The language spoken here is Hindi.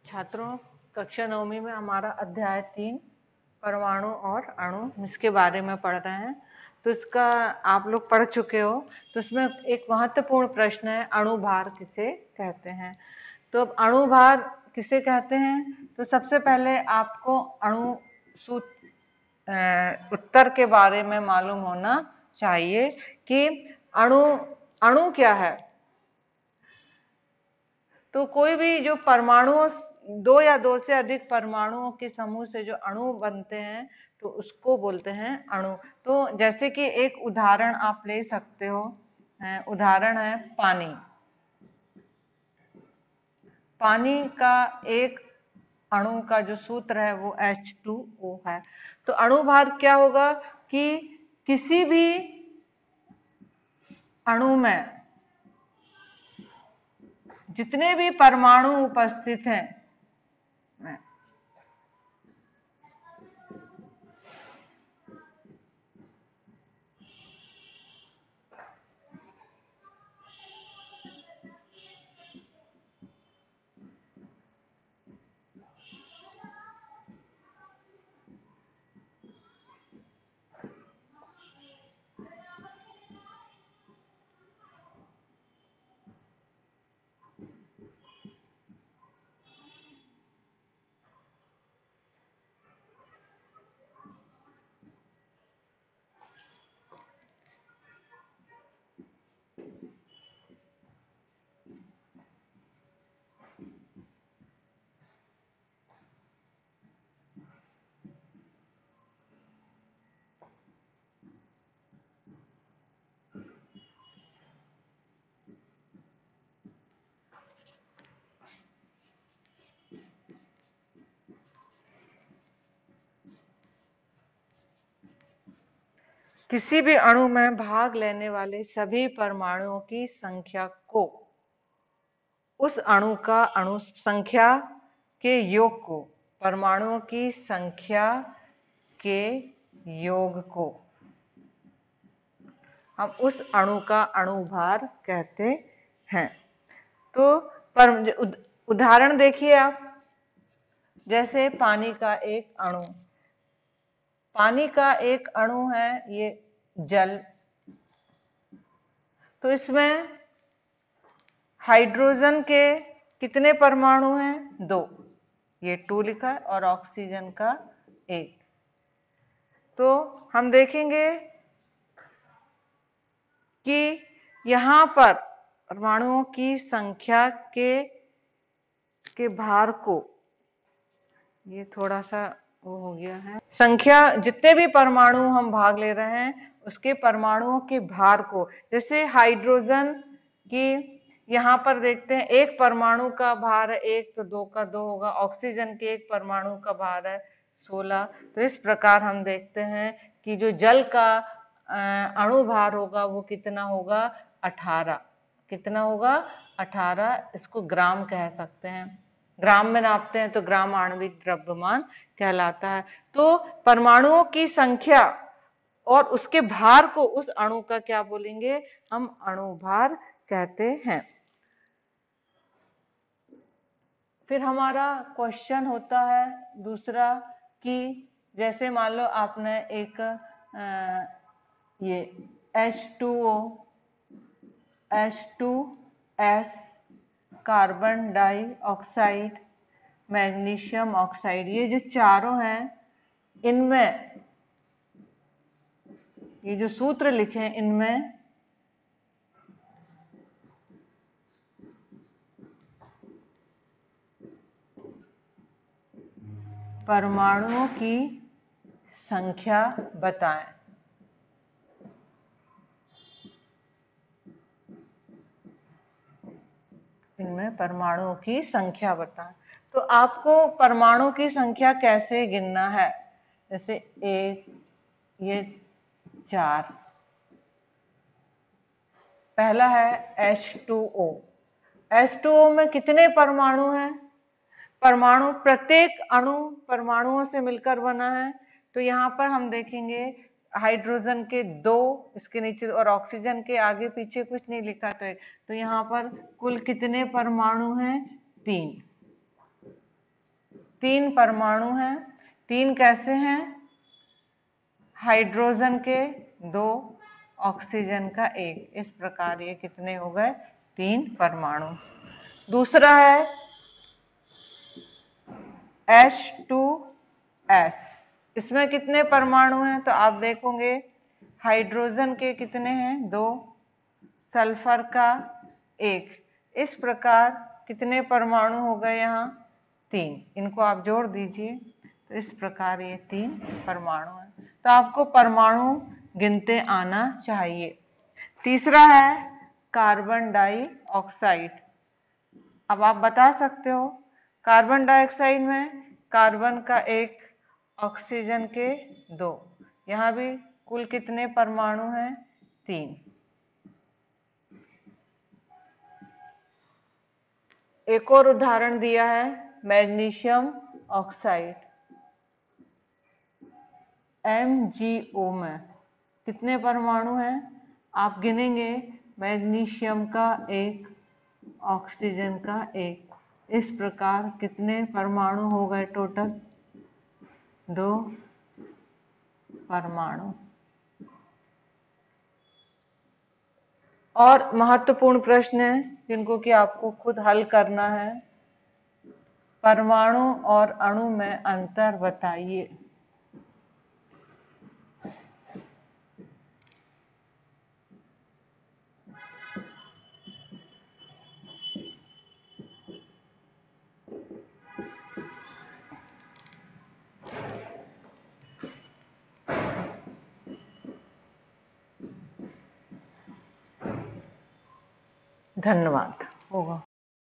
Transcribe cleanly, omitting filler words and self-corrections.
छात्रों, कक्षा 9वीं में हमारा अध्याय 3 परमाणु और अणु इसके बारे में पढ़ रहे हैं। तो इसका आप लोग पढ़ चुके हो। तो इसमें एक महत्वपूर्ण प्रश्न है, अणुभार किसे कहते हैं। तो अब अणुभार किसे कहते हैं, तो सबसे पहले आपको अणु सूत्र उत्तर के बारे में मालूम होना चाहिए कि अणु क्या है। तो कोई भी जो परमाणुओं, दो या दो से अधिक परमाणुओं के समूह से जो अणु बनते हैं तो उसको बोलते हैं अणु। तो जैसे कि एक उदाहरण आप ले सकते हो, उदाहरण है पानी। पानी का एक अणु का जो सूत्र है वो H2O है। तो अणुभार क्या होगा कि किसी भी अणु में जितने भी परमाणु उपस्थित हैं, किसी भी अणु में भाग लेने वाले सभी परमाणुओं की संख्या को उस अणु का अणु संख्या के योग को, परमाणुओं की संख्या के योग को हम उस अणु का अणुभार कहते हैं। तो उदाहरण देखिए आप, जैसे पानी का एक अणु, पानी का एक अणु है ये जल। तो इसमें हाइड्रोजन के कितने परमाणु हैं? 2, ये 2 लिखा है, और ऑक्सीजन का 1। तो हम देखेंगे कि यहां पर परमाणुओं की संख्या के भार को, ये थोड़ा सा वो हो गया है, संख्या जितने भी परमाणु हम भाग ले रहे हैं उसके परमाणुओं के भार को, जैसे हाइड्रोजन की यहाँ पर देखते हैं एक परमाणु का भार है 1, तो 2 का 2 होगा। ऑक्सीजन के एक परमाणु का भार है 16। तो इस प्रकार हम देखते हैं कि जो जल का अणुभार होगा वो कितना होगा? 18। कितना होगा? 18। इसको ग्राम कह सकते हैं, ग्राम में नापते हैं तो ग्राम आणविक द्रव्यमान कहलाता है। तो परमाणुओं की संख्या और उसके भार को उस अणु का क्या बोलेंगे? हम अणुभार कहते हैं। फिर हमारा क्वेश्चन होता है दूसरा कि जैसे मान लो आपने एक ये H2O, H2S, carbon dioxide, magnesium oxide, ये जो चारों हैं, इनमें ये जो सूत्र लिखे हैं इनमें परमाणुओं की संख्या बताएं। इनमें परमाणुओं की संख्या बताएं। तो आपको परमाणु की संख्या कैसे गिनना है? जैसे 1, ये 4, पहला है H2O। H2O में कितने परमाणु हैं? परमाणु, प्रत्येक अणु परमाणुओं से मिलकर बना है। तो यहाँ पर हम देखेंगे हाइड्रोजन के 2, इसके नीचे, और ऑक्सीजन के आगे पीछे कुछ नहीं लिखा तो यहाँ पर कुल कितने परमाणु हैं? 3। 3 परमाणु हैं। 3 कैसे हैं? हाइड्रोजन के 2, ऑक्सीजन का 1। इस प्रकार ये कितने हो गए? 3 परमाणु। दूसरा है H2S। इसमें कितने परमाणु हैं? तो आप देखोगे हाइड्रोजन के कितने हैं? 2, सल्फर का 1। इस प्रकार कितने परमाणु हो गए यहाँ? 3। इनको आप जोड़ दीजिए तो इस प्रकार ये 3 परमाणु हैं। तो आपको परमाणु गिनते आना चाहिए। तीसरा है कार्बन डाइऑक्साइड। अब आप बता सकते हो कार्बन डाइऑक्साइड में कार्बन का 1, ऑक्सीजन के 2। यहाँ भी कुल कितने परमाणु हैं? 3। एक और उदाहरण दिया है मैग्नीशियम ऑक्साइड, MgO में कितने परमाणु हैं? आप गिनेंगे मैग्नीशियम का 1, ऑक्सीजन का 1। इस प्रकार कितने परमाणु हो गए टोटल? 2 परमाणु। और महत्वपूर्ण प्रश्न है जिनको कि आपको खुद हल करना है। परमाणु और अणु में अंतर बताइए। धन्यवाद। होगा।